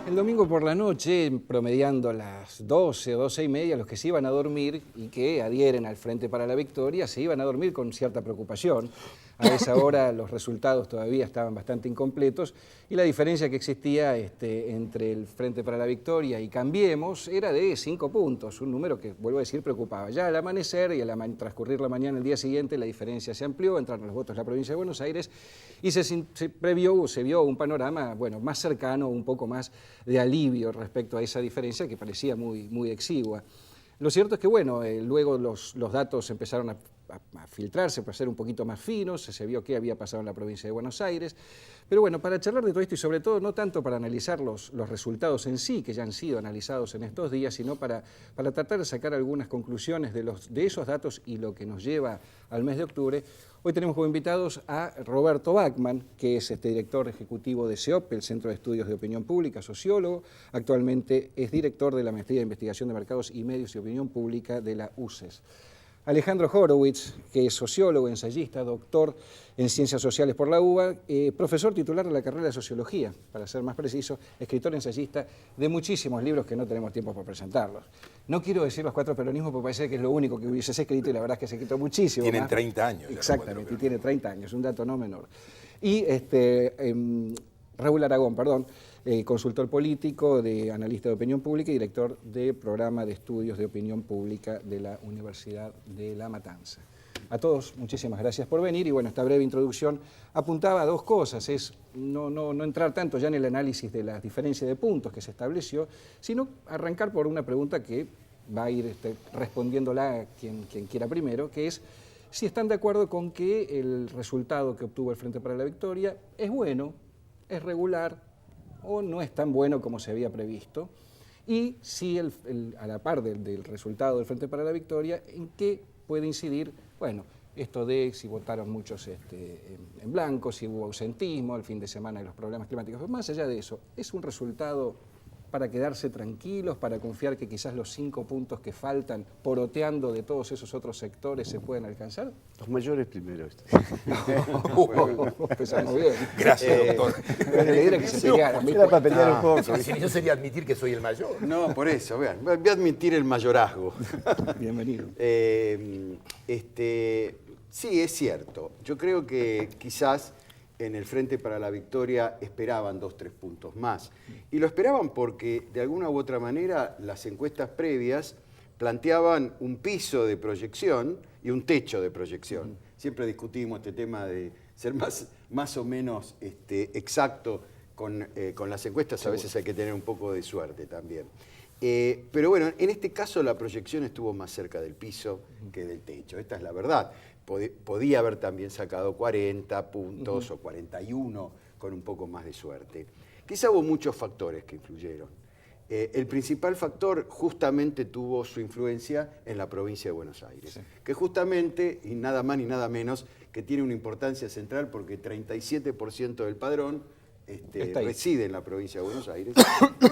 El domingo por la noche, promediando las 12 o 12:30, los que se iban a dormir y que adhieren al Frente para la Victoria se iban a dormir con cierta preocupación. A esa hora los resultados todavía estaban bastante incompletos y la diferencia que existía entre el Frente para la Victoria y Cambiemos era de 5 puntos, un número que, vuelvo a decir, preocupaba. Ya al amanecer y al transcurrir la mañana el día siguiente la diferencia se amplió, entraron los votos de la provincia de Buenos Aires y se vio un panorama más cercano, un poco más de alivio respecto a esa diferencia que parecía muy exigua. Lo cierto es que, luego los datos empezaron a filtrarse para ser un poquito más finos, se vio qué había pasado en la provincia de Buenos Aires. Pero para charlar de todo esto y sobre todo no tanto para analizar los resultados en sí, que ya han sido analizados en estos días, sino para tratar de sacar algunas conclusiones de esos datos y lo que nos lleva al mes de octubre, hoy tenemos como invitados a Roberto Bachmann, que es director ejecutivo de CEOP, el Centro de Estudios de Opinión Pública, sociólogo. Actualmente es director de la Maestría de Investigación de Mercados y Medios y Opinión Pública de la UCES. Alejandro Horowitz, que es sociólogo, ensayista, doctor en Ciencias Sociales por la UBA, profesor titular de la carrera de Sociología, para ser más preciso, escritor ensayista de muchísimos libros que no tenemos tiempo para presentarlos. No quiero decir los 4 peronismos porque parece que es lo único que hubieses escrito y la verdad es que se escrito muchísimo. Tienen más. 30 años. Exactamente, y tiene 30 años, un dato no menor. Y Raúl Aragón, consultor político, analista de opinión pública y director del programa de estudios de opinión pública de la Universidad de La Matanza. A todos, muchísimas gracias por venir y esta breve introducción apuntaba a 2 cosas, es no entrar tanto ya en el análisis de la diferencia de puntos que se estableció, sino arrancar por una pregunta que va a ir respondiéndola quien quiera primero, que es si están de acuerdo con que el resultado que obtuvo el Frente para la Victoria es bueno, es regular, o no es tan bueno como se había previsto, y si a la par del resultado del Frente para la Victoria, ¿en qué puede incidir, esto de si votaron muchos en blanco, si hubo ausentismo, el fin de semana y los problemas climáticos? Pero más allá de eso, ¿es un resultado para quedarse tranquilos, para confiar que quizás los 5 puntos que faltan, poroteando de todos esos otros sectores, se pueden alcanzar? Los mayores primero. Empezamos bien. Gracias, doctor. Que se pegaran. Era para pelear un poco. Yo sería admitir que soy el mayor. No, por eso, vean, voy a admitir el mayorazgo. Bienvenido. Sí, es cierto. Yo creo que quizás en el Frente para la Victoria esperaban 2-3 puntos más. Y lo esperaban porque, de alguna u otra manera, las encuestas previas planteaban un piso de proyección y un techo de proyección. Siempre discutimos este tema de ser más o menos exacto con las encuestas. A veces hay que tener un poco de suerte también. Pero en este caso la proyección estuvo más cerca del piso que del techo. Esta es la verdad. Podía haber también sacado 40 puntos o 41 con un poco más de suerte. Quizá hubo muchos factores que influyeron. El principal factor justamente tuvo su influencia en la provincia de Buenos Aires, sí, que justamente, y nada más ni nada menos, que tiene una importancia central porque 37% del padrón reside en la provincia de Buenos Aires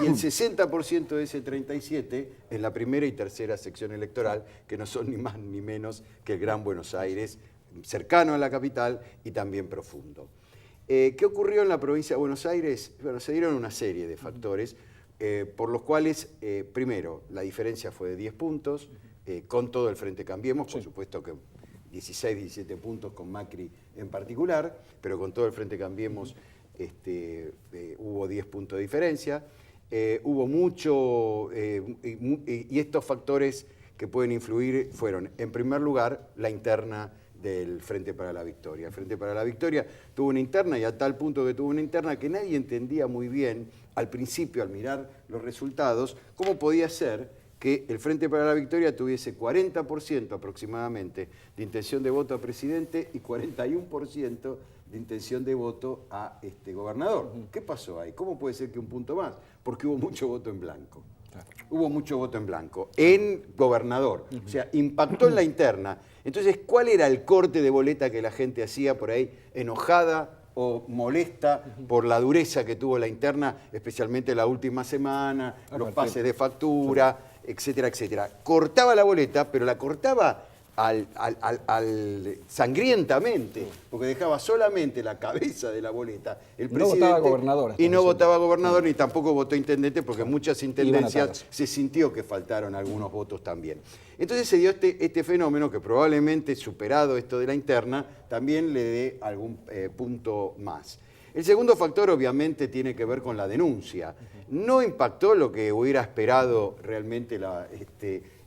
y el 60% de ese 37 en la primera y tercera sección electoral, que no son ni más ni menos que el Gran Buenos Aires, cercano a la capital y también profundo. ¿Qué ocurrió en la provincia de Buenos Aires? Se dieron una serie de factores por los cuales, primero, la diferencia fue de 10 puntos, con todo el Frente Cambiemos, por supuesto que 16, 17 puntos con Macri en particular, pero con todo el Frente Cambiemos hubo 10 puntos de diferencia. Hubo mucho, y estos factores que pueden influir fueron, en primer lugar, la interna del Frente para la Victoria. El Frente para la Victoria tuvo una interna y a tal punto que tuvo una interna que nadie entendía muy bien al principio, al mirar los resultados, cómo podía ser que el Frente para la Victoria tuviese 40% aproximadamente de intención de voto a presidente y 41% de intención de voto a gobernador. ¿Qué pasó ahí? ¿Cómo puede ser que un punto más? Porque hubo mucho voto en blanco. Hubo mucho voto en blanco en gobernador. O sea, impactó en la interna. Entonces, ¿cuál era el corte de boleta que la gente hacía por ahí enojada o molesta por la dureza que tuvo la interna, especialmente la última semana, los pases de factura, etcétera, etcétera. Cortaba la boleta, pero la cortaba sangrientamente, porque dejaba solamente la cabeza de la boleta el No presidente. votaba gobernador. Y no votaba gobernador ni tampoco votó intendente, porque en muchas intendencias atadas. se sintió que faltaron algunos votos también. Entonces se dio este fenómeno que probablemente, superado esto de la interna, también le dé algún punto más. El segundo factor obviamente tiene que ver con la denuncia. No impactó lo que hubiera esperado realmente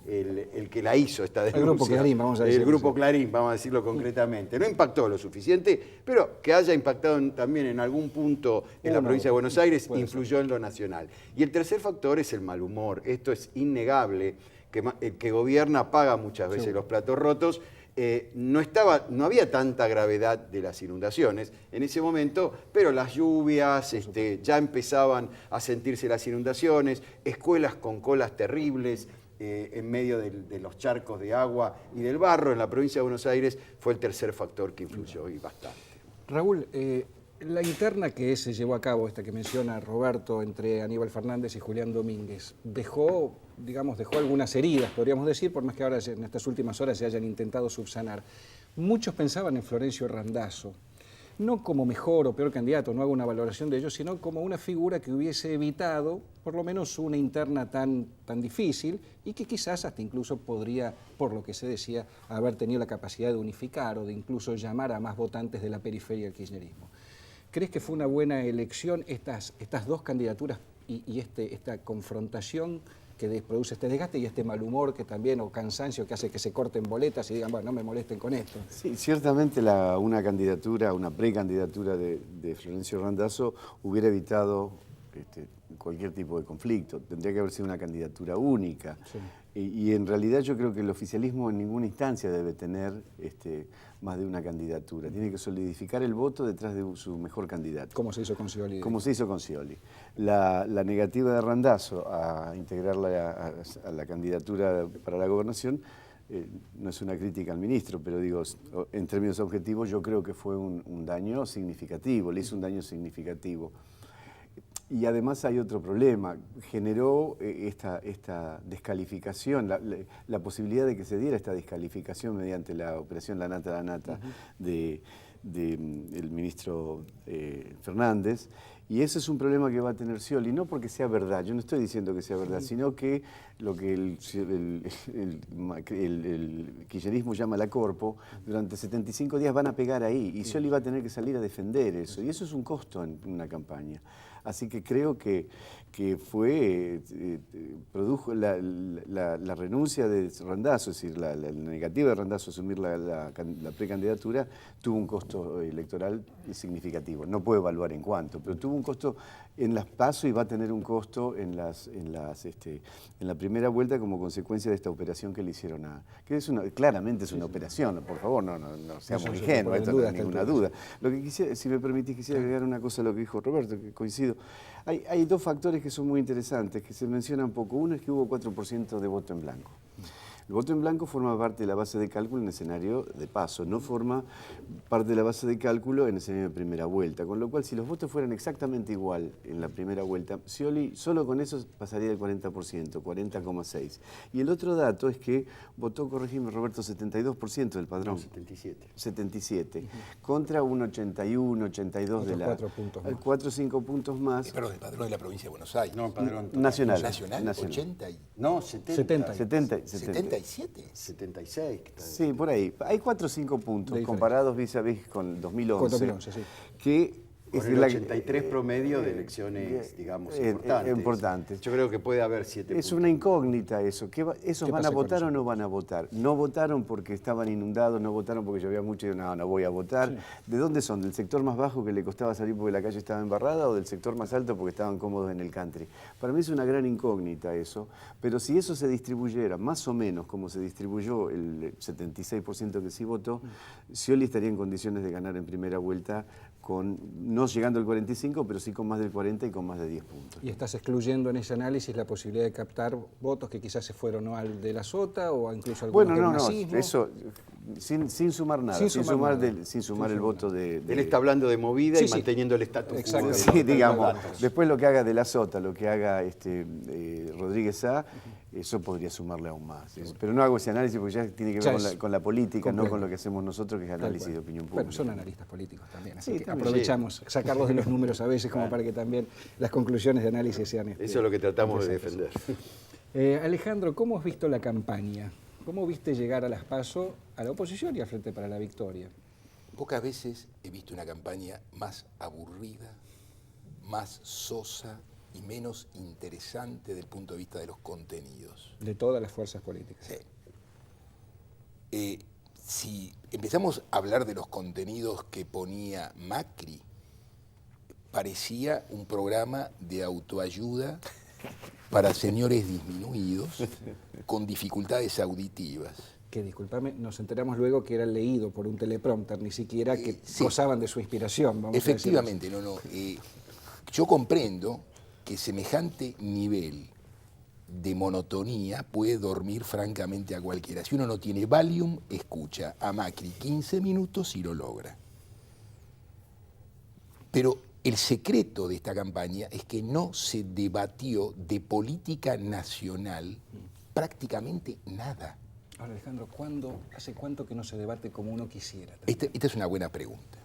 el que la hizo esta denuncia. El Grupo Clarín, vamos a decirlo. El Grupo Clarín, vamos a decirlo concretamente. No impactó lo suficiente, pero que haya impactado también en algún punto en la provincia de Buenos Aires influyó en lo nacional. Y el tercer factor es el mal humor. Esto es innegable, que el que gobierna paga muchas veces los platos rotos. No había tanta gravedad de las inundaciones en ese momento, pero las lluvias, ya empezaban a sentirse las inundaciones, escuelas con colas terribles, en medio de los charcos de agua y del barro en la provincia de Buenos Aires, fue el tercer factor que influyó y bastante. Raúl, la interna que se llevó a cabo, esta que menciona Roberto, entre Aníbal Fernández y Julián Domínguez, dejó algunas heridas, podríamos decir, por más que ahora en estas últimas horas se hayan intentado subsanar. Muchos pensaban en Florencio Randazzo, no como mejor o peor candidato, no hago una valoración de ello, sino como una figura que hubiese evitado por lo menos una interna tan difícil y que quizás hasta incluso podría, por lo que se decía, haber tenido la capacidad de unificar o de incluso llamar a más votantes de la periferia del kirchnerismo. ¿Crees que fue una buena elección estas dos candidaturas y esta confrontación que produce este desgaste y este mal humor que también, o cansancio que hace que se corten boletas y digan, bueno, no me molesten con esto? Sí, ciertamente una candidatura, una precandidatura de Florencio Randazzo hubiera evitado cualquier tipo de conflicto. Tendría que haber sido una candidatura única. Sí. Y en realidad yo creo que el oficialismo en ninguna instancia debe tener más de una candidatura. Tiene que solidificar el voto detrás de su mejor candidato. Como se hizo con Scioli. Como se hizo con Scioli. La negativa de Randazzo a integrarla a la candidatura para la gobernación no es una crítica al ministro, pero digo, en términos objetivos yo creo que fue un daño significativo, le hizo un daño significativo. Y además hay otro problema, generó esta descalificación, la posibilidad de que se diera esta descalificación mediante la operación La Nata del ministro Fernández, y ese es un problema que va a tener Scioli, no porque sea verdad, yo no estoy diciendo que sea verdad, sino que lo que el kirchnerismo llama la corpo, durante 75 días van a pegar ahí, y Scioli va a tener que salir a defender eso, y eso es un costo en una campaña. Así que creo que produjo la renuncia de Randazzo, es decir, la negativa de Randazzo a asumir la precandidatura, tuvo un costo electoral significativo. No puedo evaluar en cuánto, pero tuvo un costo en las PASO y va a tener un costo en la primera vuelta como consecuencia de esta operación que le hicieron claramente es una operación, por favor, no seamos ingenuos, esto no hay ninguna duda. Lo que quisiera, si me permitís, quisiera agregar una cosa a lo que dijo Roberto, que coincido. Hay dos factores que son muy interesantes, que se mencionan poco. Uno es que hubo 4% de voto en blanco. El voto en blanco forma parte de la base de cálculo en escenario de PASO, no forma parte de la base de cálculo en escenario de primera vuelta, con lo cual si los votos fueran exactamente igual en la primera vuelta, Scioli solo con eso pasaría del 40%, 40,6%. Y el otro dato es que votó, corregime Roberto, 72% del padrón. No, 77. 77, contra un 81, 82 de la... 4 puntos más. 4 o 5 puntos más. Perdón, el padrón de la provincia de Buenos Aires. No, padrón total. Nacional. Nacional, 80 y... No, 70. 77. 76. Sí, por ahí. Hay 4 o 5 puntos comparados vis a vis con 2011. Con 2011, sí. Que Con el 83 promedio de elecciones, digamos, importantes. Yo creo que puede haber 7 puntos. Es una incógnita eso. ¿Esos van a votar con o no van a votar? No votaron porque estaban inundados, no votaron porque llovía mucho y no voy a votar. Sí. ¿De dónde son? ¿Del sector más bajo que le costaba salir porque la calle estaba embarrada o del sector más alto porque estaban cómodos en el country? Para mí es una gran incógnita eso, pero si eso se distribuyera más o menos como se distribuyó el 76% que sí votó, Scioli estaría en condiciones de ganar en primera vuelta no llegando al 45, pero sí con más del 40 y con más de 10 puntos. ¿Y estás excluyendo en ese análisis la posibilidad de captar votos que quizás se fueron ¿no? al de la Sota o incluso al bueno, no, eso sin sumar nada, sin sumar el voto de... Él está hablando de movida y manteniendo el estatus quo. Sí, digamos, después lo que haga de la Sota, lo que haga Rodríguez A, eso podría sumarle aún más. Pero no hago ese análisis porque ya tiene que ver con la política, complejo. no con lo que hacemos nosotros, que es análisis de opinión pública. Bueno, son analistas políticos también, así Sí, que también. aprovechamos sacarlos de los números a veces como para que también las conclusiones de análisis sean... Eso es lo que tratamos de interesantes. defender. Alejandro, ¿cómo has visto la campaña? ¿Cómo viste llegar a las PASO a la oposición y al Frente para la Victoria? Pocas veces he visto una campaña más aburrida, más sosa y menos interesante desde el punto de vista de los contenidos. De todas las fuerzas políticas. Sí. Si empezamos a hablar de los contenidos que ponía Macri, parecía un programa de autoayuda para señores disminuidos con dificultades auditivas. Que, discúlpame, nos enteramos luego que era leído por un teleprompter, ni siquiera que sí. gozaban de su inspiración. Vamos Efectivamente, yo comprendo que semejante nivel de monotonía puede dormir francamente a cualquiera. Si uno no tiene Valium, escucha a Macri 15 minutos y lo logra. Pero el secreto de esta campaña es que no se debatió de política nacional prácticamente nada. Ahora, Alejandro, ¿hace cuánto que no se debate como uno quisiera? Esta es una buena pregunta,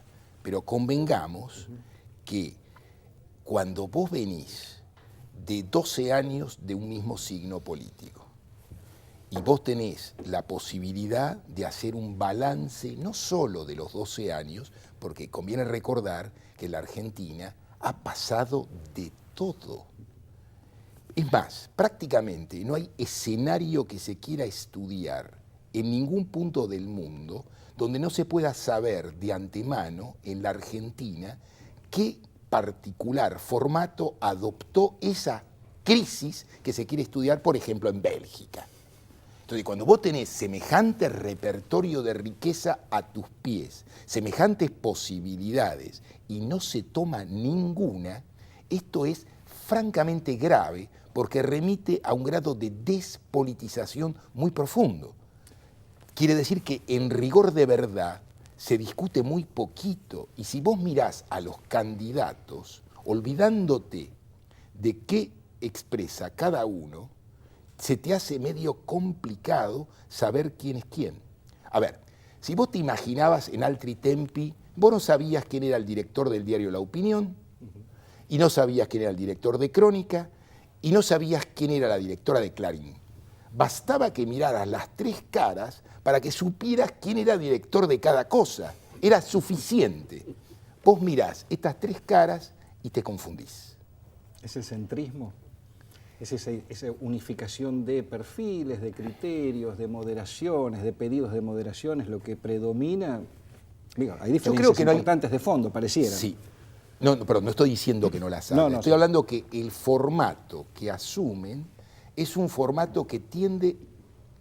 pero convengamos que cuando vos venís de 12 años de un mismo signo político y vos tenés la posibilidad de hacer un balance no solo de los 12 años, porque conviene recordar que la Argentina ha pasado de todo. Es más, prácticamente no hay escenario que se quiera estudiar en ningún punto del mundo donde no se pueda saber de antemano en la Argentina qué particular formato adoptó esa crisis que se quiere estudiar, por ejemplo, en Bélgica. Entonces, cuando vos tenés semejante repertorio de riqueza a tus pies, semejantes posibilidades, y no se toma ninguna, esto es francamente grave, porque remite a un grado de despolitización muy profundo. Quiere decir que en rigor de verdad se discute muy poquito, y si vos mirás a los candidatos, olvidándote de qué expresa cada uno, se te hace medio complicado saber quién es quién. A ver, si vos te imaginabas en Altri Tempi, vos no sabías quién era el director del diario La Opinión, y no sabías quién era el director de Crónica, y no sabías quién era la directora de Clarín. Bastaba que miraras las tres caras para que supieras quién era director de cada cosa. Era suficiente. Vos mirás estas tres caras y te confundís. ¿Es el centrismo? ¿Es esa unificación de perfiles, de criterios, de moderaciones, de pedidos de moderaciones lo que predomina? Digo, hay diferencias importantes de fondo, pareciera. Sí. Pero no estoy diciendo que no las haya. Estoy hablando que el formato que asumen es un formato que tiende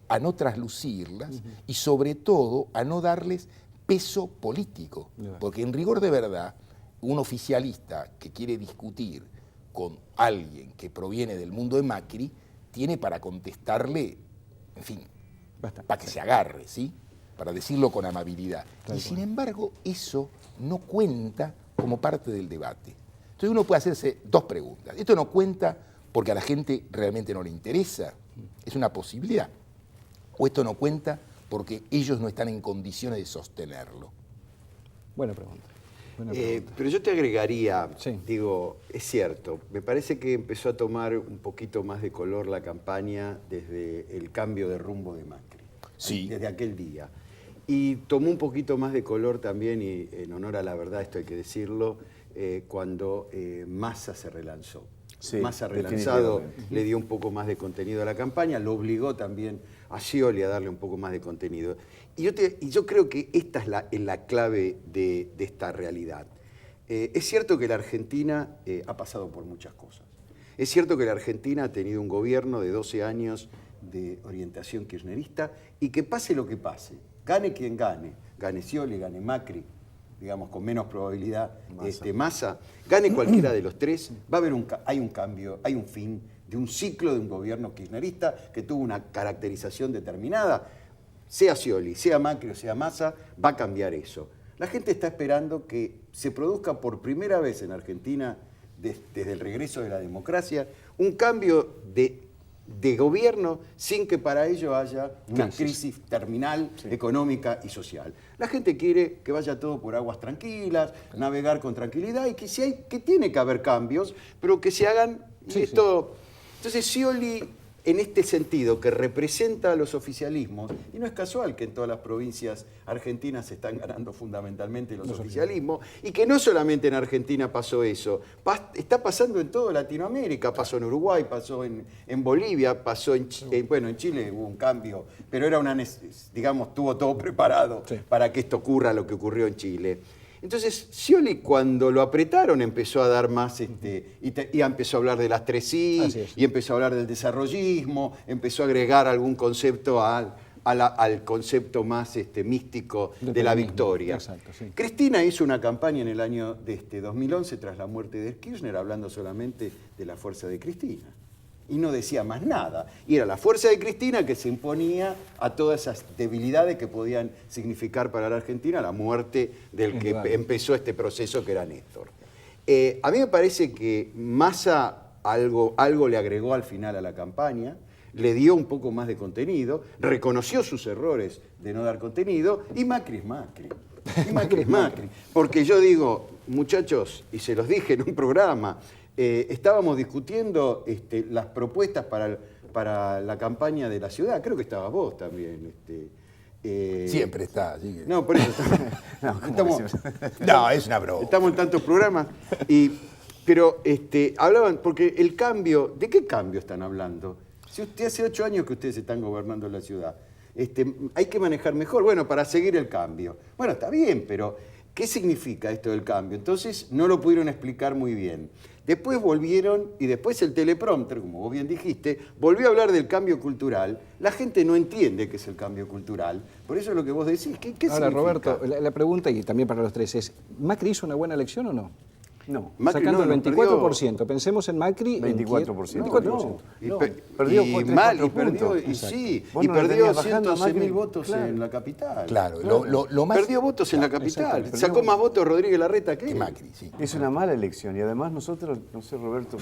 a no traslucirlas y sobre todo a no darles peso político. Porque en rigor de verdad, un oficialista que quiere discutir con alguien que proviene del mundo de Macri, tiene para contestarle, en fin, para que se agarre, ¿sí? Para decirlo con amabilidad. Y sin embargo, eso no cuenta como parte del debate. Entonces uno puede hacerse dos preguntas. ¿Esto no cuenta porque a la gente realmente no le interesa? Es una posibilidad. ¿O esto no cuenta porque ellos no están en condiciones de sostenerlo? Buena pregunta. Pero yo te agregaría, sí. Digo, es cierto, me parece que empezó a tomar un poquito más de color la campaña desde el cambio de rumbo de Macri, sí. Desde aquel día. Y tomó un poquito más de color también, y en honor a la verdad, esto hay que decirlo, cuando Massa se relanzó. Sí, Massa relanzado le dio un poco más de contenido a la campaña, lo obligó también a Scioli a darle un poco más de contenido. Y yo creo que esta es la clave de esta realidad. Es cierto que la Argentina ha pasado por muchas cosas. Es cierto que la Argentina ha tenido un gobierno de 12 años de orientación kirchnerista, y que pase lo que pase, gane quien gane, gane Scioli, gane Macri, digamos con menos probabilidad Massa, gane cualquiera de los tres, va a haber hay un cambio, hay un fin de un ciclo de un gobierno kirchnerista que tuvo una caracterización determinada. Sea Scioli, sea Macri o sea Massa, va a cambiar eso. La gente está esperando que se produzca por primera vez en Argentina, desde el regreso de la democracia, un cambio de de gobierno sin que para ello haya una crisis terminal, económica y social. La gente quiere que vaya todo por aguas tranquilas, navegar con tranquilidad y que si hay, que tiene que haber cambios, pero que se hagan y esto. Entonces Scioli, en este sentido, que representa a los oficialismos, y no es casual que en todas las provincias argentinas se están ganando fundamentalmente los oficialismos, y que no solamente en Argentina pasó eso, está pasando en toda Latinoamérica, pasó en Uruguay, pasó en Bolivia, pasó en Chile hubo un cambio, pero era digamos, tuvo todo preparado para que esto ocurra, lo que ocurrió en Chile. Entonces, Scioli, cuando lo apretaron, empezó a dar más, y empezó a hablar de las 3 I, y empezó a hablar del desarrollismo, empezó a agregar algún concepto al concepto más místico de la victoria. Exacto, sí. Cristina hizo una campaña en el año 2011, tras la muerte de Kirchner, hablando solamente de la fuerza de Cristina. Y no decía más nada. Y era la fuerza de Cristina que se imponía a todas esas debilidades que podían significar para la Argentina la muerte del que empezó este proceso, que era Néstor. A mí me parece que Massa algo le agregó al final a la campaña, le dio un poco más de contenido, reconoció sus errores de no dar contenido, y Macri es Macri. Y Macri es Macri. Porque yo digo, muchachos, y se los dije en un programa, estábamos discutiendo las propuestas para la campaña de la ciudad. Creo que estabas vos también. Siempre está. Así que... No, por eso No, es una broma. Estamos en tantos programas. Pero hablaban, porque el cambio, ¿de qué cambio están hablando? Si usted hace 8 años que ustedes están gobernando la ciudad, hay que manejar mejor, bueno, para seguir el cambio. Bueno, está bien, pero ¿qué significa esto del cambio? Entonces no lo pudieron explicar muy bien. Después volvieron, y después el teleprompter, como vos bien dijiste, volvió a hablar del cambio cultural. La gente no entiende qué es el cambio cultural. Por eso es lo que vos decís. ¿Qué Ahora, significa? Roberto, la pregunta, y también para los tres, es, ¿Macri hizo una buena elección o no? No. Macri Sacando no, el 24%. Pensemos en Macri. 24%. 24%. Perdió y 3, mal, 4 y perdió, puntos. y sí, Vos y no la perdió tenías bajando a 111.000 Macri. votos Claro. en la capital. Claro, lo más... Perdió votos en la capital. Exacto, Sacó más votos Rodríguez Larreta que que él. Macri, sí. Es una mala elección y además nosotros, no sé Roberto,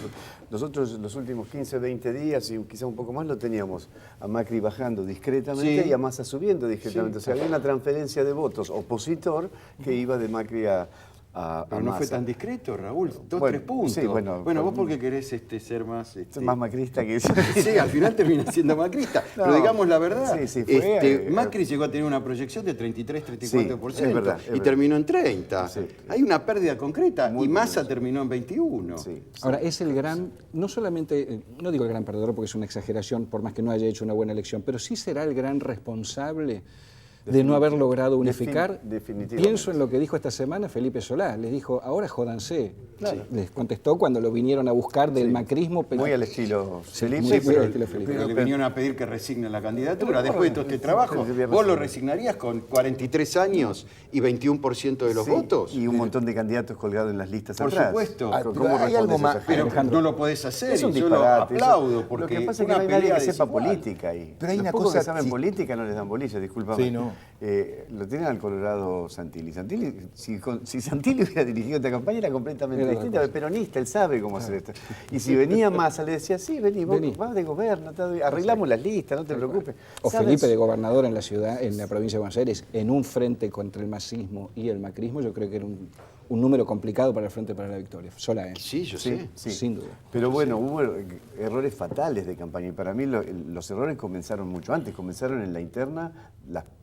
nosotros los últimos 15, 20 días y quizá un poco más lo teníamos a Macri bajando discretamente Sí. y a Massa subiendo discretamente. Sí. O sea, había una transferencia de votos opositor que iba de Macri a Pero no fue Massa. tan discreto, Raúl. 2, Bueno, 3 puntos. sí, bueno, vos porque querés ser más... Más macrista que eso. Sí, al final termina siendo macrista. No, pero digamos la verdad. sí, sí, fue, Macri llegó a tener una proyección de 33, 34%. Sí, es verdad, es y verdad. terminó en 30. Sí. Hay una pérdida concreta. Muy y Massa curioso. terminó en 21. Sí. Ahora, es el gran, no solamente, no digo el gran perdedor porque es una exageración, por más que no haya hecho una buena elección, pero sí será el gran responsable de no haber logrado unificar. Definitivamente. Pienso en lo que dijo esta semana Felipe Solá. Les dijo, ahora jódanse. Les contestó cuando lo vinieron a buscar del macrismo. Muy al estilo Felipe. muy al estilo Felipe. Pero le vinieron a pedir que resignen la candidatura. Después de todo este trabajo, sí, ¿vos lo resignarías con 43 años y 21% de los Sí, votos? y un montón de candidatos colgados en las listas Por atrás. supuesto. Ah, ¿Cómo pero hay respondes algo a más- esa Pero gente? no lo podés hacer. Es un y yo lo disparate. aplaudo Lo porque que pasa es que una no hay nadie pelea que sepa desigual. política ahí. Pero hay Los una pocos cosa- que saben sí. política no les dan bolilla, discúlpame. Sí, no. Lo tienen al Colorado Santilli. Santilli, si Santilli hubiera dirigido esta campaña era completamente distinta. El peronista, él sabe cómo hacer esto. Y si venía Massa, le decía, sí, vení, vos vas de gobierno, arreglamos las listas, no te preocupes. O ¿Sabes? Felipe de gobernador en la ciudad, en la provincia de Buenos Aires, en un frente contra el masismo y el macrismo, yo creo que era un número complicado para el Frente para la Victoria. Solá, ¿eh? Sí, yo sé. Sí. Sin duda. Pero bueno, hubo errores fatales de campaña y para mí los errores comenzaron mucho antes, comenzaron en la interna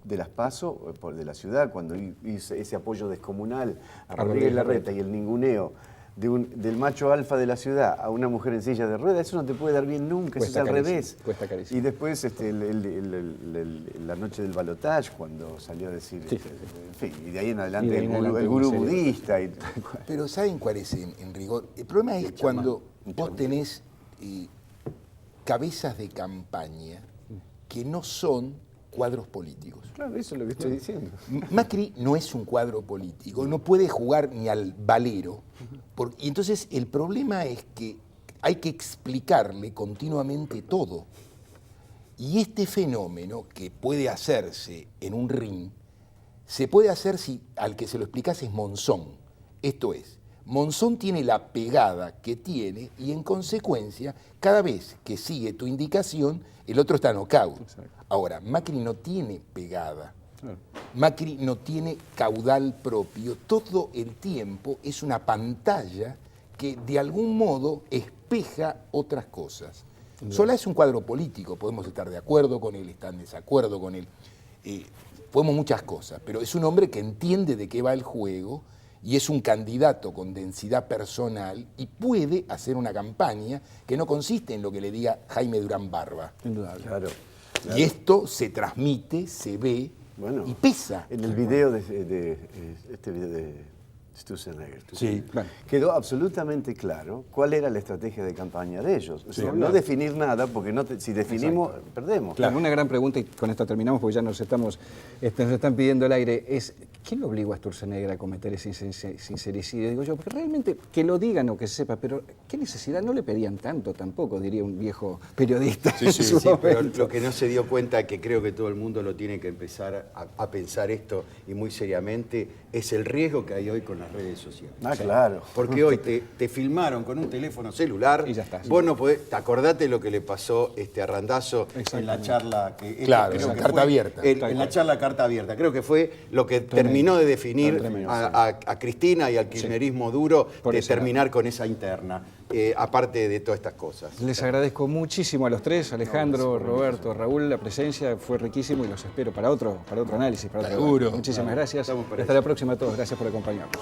de las PASO de la ciudad, cuando hizo ese apoyo descomunal a Rodríguez Larreta y el ninguneo del macho alfa de la ciudad a una mujer en silla de ruedas, eso no te puede dar bien nunca, eso es Cuesta al carísimo, revés. cuesta carísimo. Y después la noche del balotaje, cuando salió a decir, en fin, y de ahí en adelante Y de ahí en adelante el gurú una serie de- budista. Pero ¿saben cuál es en rigor? El problema es cuando vos tenés cabezas de campaña que no son cuadros políticos. Claro, eso es lo que estoy diciendo. Macri no es un cuadro político, no puede jugar ni al valero. Y entonces el problema es que hay que explicarle continuamente todo. Y este fenómeno que puede hacerse en un ring, se puede hacer si al que se lo explicas es Monzón. Esto es, Monzón tiene la pegada que tiene y en consecuencia, cada vez que sigue tu indicación, el otro está knockout. Ahora, Macri no tiene pegada. Macri no tiene caudal propio. Todo el tiempo es una pantalla que de algún modo espeja otras cosas. Solá es un cuadro político, podemos estar de acuerdo con él, estar en desacuerdo con él, podemos muchas cosas, pero es un hombre que entiende de qué va el juego y es un candidato con densidad personal y puede hacer una campaña que no consiste en lo que le diga Jaime Durán Barba. Indudable. Claro. Y esto se transmite, se ve y pesa. En el video este video de Sturzenegger, Sí. quedó absolutamente claro cuál era la estrategia de campaña de ellos. O sea, no definir nada, porque si definimos, perdemos. Claro, una gran pregunta, y con esto terminamos porque ya nos están pidiendo el aire, es ¿quién lo obligó a Sturzenegger a cometer ese sincericidio? Digo yo, porque realmente que lo digan o que se sepa, pero ¿qué necesidad? No le pedían tanto tampoco, diría un viejo periodista. Sí, pero lo que no se dio cuenta, que creo que todo el mundo lo tiene que empezar a pensar esto y muy seriamente, es el riesgo que hay hoy con las redes sociales. Claro. Porque hoy te filmaron con un teléfono celular. Y ya está. Vos no podés. Acordate lo que le pasó a Randazzo en la charla. Claro, en la carta abierta. En la charla carta abierta. Creo que fue lo que terminó de definir a Cristina y al kirchnerismo duro, de terminar con esa interna. Aparte de todas estas cosas. Les agradezco muchísimo a los tres, Alejandro, Roberto, Raúl, la presencia, fue riquísimo y los espero para otro análisis. Para otro Seguro. debate. Muchísimas gracias. Hasta la próxima a todos. Gracias por acompañarnos.